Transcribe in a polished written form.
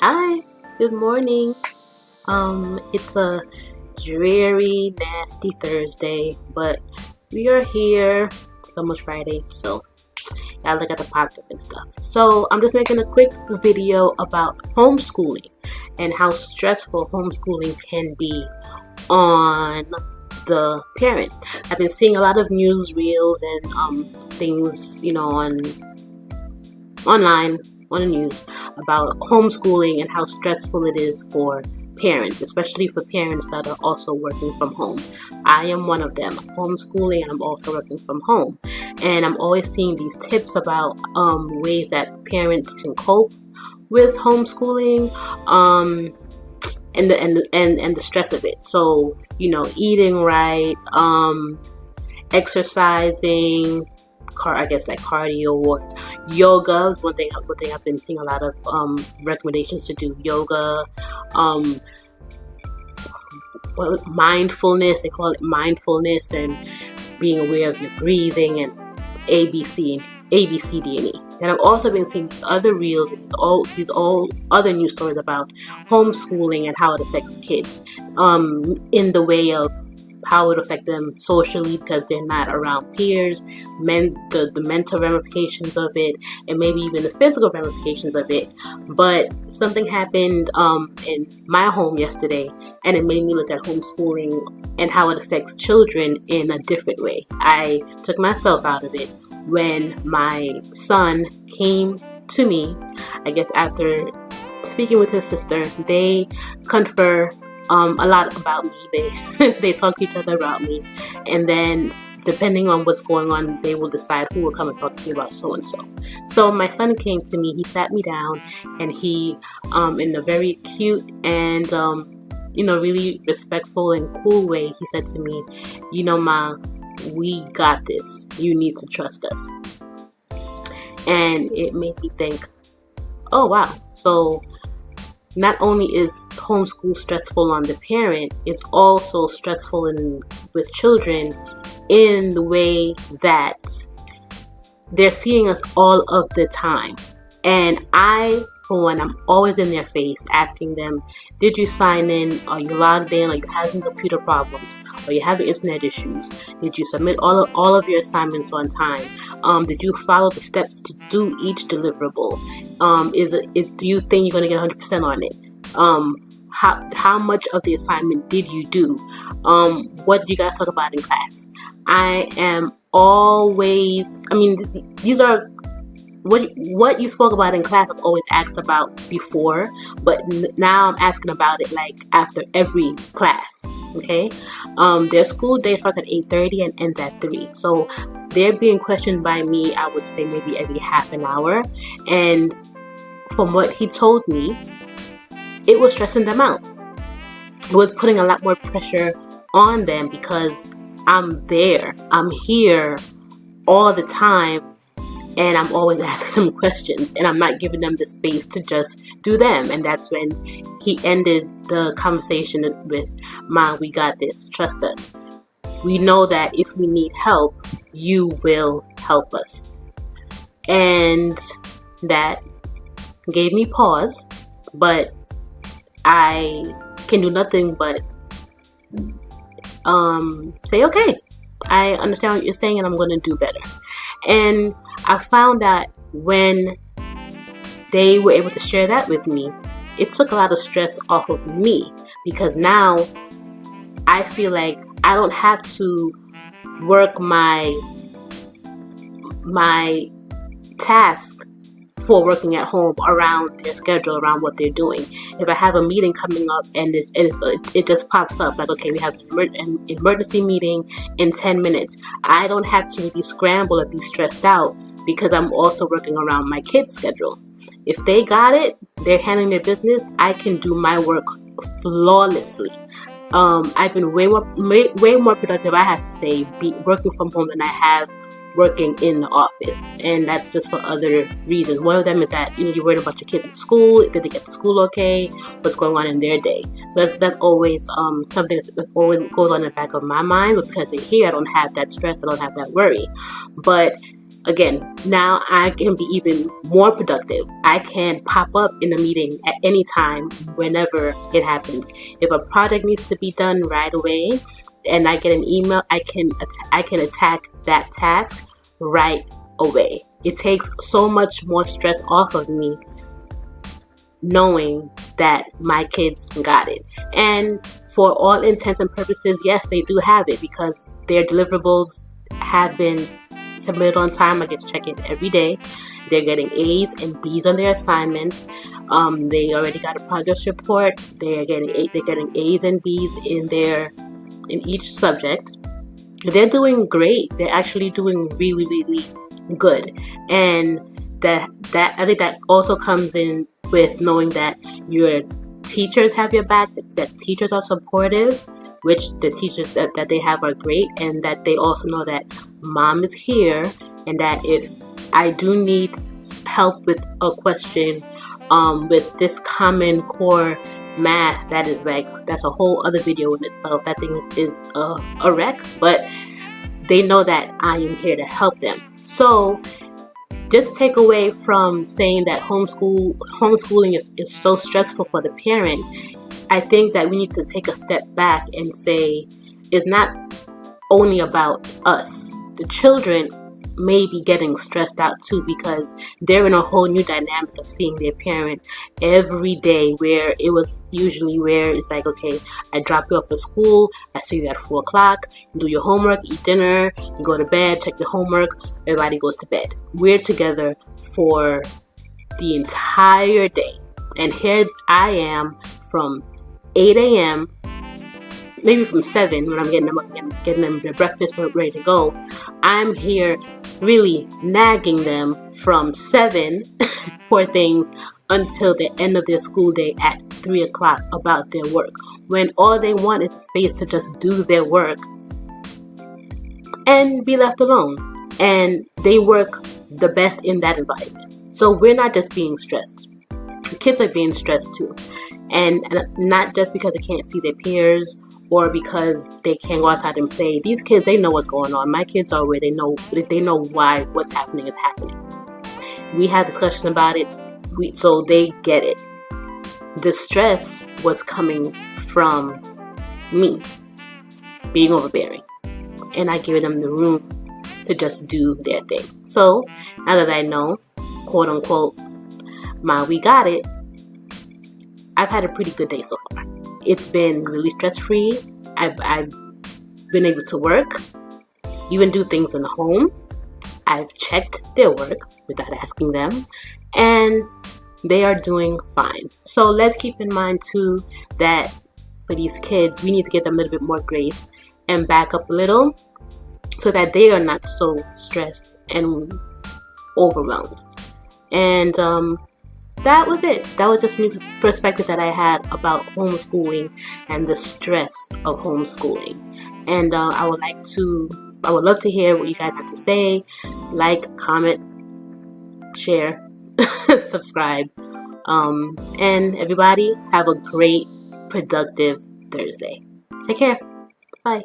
Hi, good morning. It's a dreary, nasty Thursday, but we are here. It's almost Friday, so gotta look at the positive and stuff. So I'm just making a quick video about homeschooling and how stressful homeschooling can be on the parent. I've been seeing a lot of news reels and things, online on the news about homeschooling and how stressful it is for parents, especially for parents that are also working from home. I am one of them. I'm homeschooling and I'm also working from home. And I'm always seeing these tips about ways that parents can cope with homeschooling and the stress of it. So, eating right, exercising, like cardio or yoga is one thing I've been seeing a lot of recommendations to do. Yoga, mindfulness, they call it mindfulness, and being aware of your breathing, and A, B, C, D, and E. And I've also been seeing other reels, these all other news stories about homeschooling and how it affects kids, in the way of how it affects them socially because they're not around peers, the mental ramifications of it, and maybe even the physical ramifications of it. But something happened in my home yesterday, and it made me look at homeschooling and how it affects children in a different way. I took myself out of it when my son came to me, I guess after speaking with his sister. They confer a lot about me. They talk to each other about me, and then depending on what's going on, they will decide who will come and talk to me about so and so. So my son came to me. He sat me down, and he, in a very cute and really respectful and cool way, he said to me, "Ma, we got this. You need to trust us." And it made me think, oh wow. So not only is homeschool stressful on the parent, it's also stressful with children in the way that they're seeing us all of the time. And I, for one, I'm always in their face asking them, did you sign in? Are you logged in? Are you having computer problems? Are you having internet issues? Did you submit all of your assignments on time? Did you follow the steps to do each deliverable? Do you think you're going to get 100% on it? How much of the assignment did you do? What did you guys talk about in class? I am always, these are what you spoke about in class. I've always asked about before, but now I'm asking about it like after every class. Okay, their school day starts at 8:30 and ends at 3. So they're being questioned by me, I would say maybe every half an hour. And from what he told me, it was stressing them out. It was putting a lot more pressure on them because I'm there. I'm here all the time, and I'm always asking them questions, and I'm not giving them the space to just do them. And that's when he ended the conversation with, "Ma, we got this. Trust us. We know that if we need help, you will help us." And that gave me pause, but I can do nothing but say, okay, I understand what you're saying, and I'm going to do better. And I found that when they were able to share that with me, it took a lot of stress off of me, because now I feel like I don't have to work my task for working at home around their schedule, around what they're doing. If I have a meeting coming up and it just pops up like, okay, we have an emergency meeting in 10 minutes, I don't have to really scramble or be stressed out because I'm also working around my kids' schedule. If they got it, they're handling their business, I can do my work flawlessly. I've been way more productive, I have to say, working from home than I have working in the office. And that's just for other reasons. One of them is that you're worried about your kids in school. Did they get to school okay? What's going on in their day? So that's always something that's always goes on in the back of my mind, because they're here. I don't have that stress. I don't have that worry. But again, now I can be even more productive. I can pop up in a meeting at any time, whenever it happens. If a project needs to be done right away and I get an email, I can attack that task right away. It takes so much more stress off of me knowing that my kids got it. And for all intents and purposes, yes, they do have it, because their deliverables have been submitted on time. I get to check it every day. They're getting A's and B's on their assignments. They already got a progress report. They're getting A's and B's in each subject. They're doing great. They're actually doing really, really good. And that I think that also comes in with knowing that your teachers have your back, that teachers are supportive, which the teachers that they have are great, and that they also know that mom is here, and that if I do need help with a question, with this Common Core math, that's a whole other video in itself. That thing is a wreck, but they know that I am here to help them. So just take away from saying that homeschooling is so stressful for the parent, I think that we need to take a step back and say it's not only about us. The children may be getting stressed out too, because they're in a whole new dynamic of seeing their parent every day, where it was usually where it's like, okay, I drop you off at school, I see you at 4 o'clock, you do your homework, eat dinner, you go to bed, check your homework, everybody goes to bed. We're together for the entire day. And here I am from 8 a.m., maybe from 7 when I'm getting them up and getting them their breakfast ready to go. I'm here really nagging them from 7 for things until the end of their school day at 3 o'clock about their work, when all they want is a space to just do their work and be left alone. And they work the best in that environment. So we're not just being stressed. The kids are being stressed too. And not just because they can't see their peers or because they can't go outside and play. These kids, they know what's going on. My kids are aware. They know why what's happening is happening. We have discussions about it, so they get it. The stress was coming from me being overbearing, and I gave them the room to just do their thing. So now that I know, quote unquote, we got it, I've had a pretty good day so far. It's been really stress-free. I've been able to work, even do things in the home. I've checked their work without asking them, and they are doing fine. So let's keep in mind too that for these kids, we need to give them a little bit more grace and back up a little so that they are not so stressed and overwhelmed. And that was it. That was just a new perspective that I had about homeschooling and the stress of homeschooling. And I would love to hear what you guys have to say. Like, comment, share, subscribe. And everybody have a great, productive Thursday. Take care. Bye.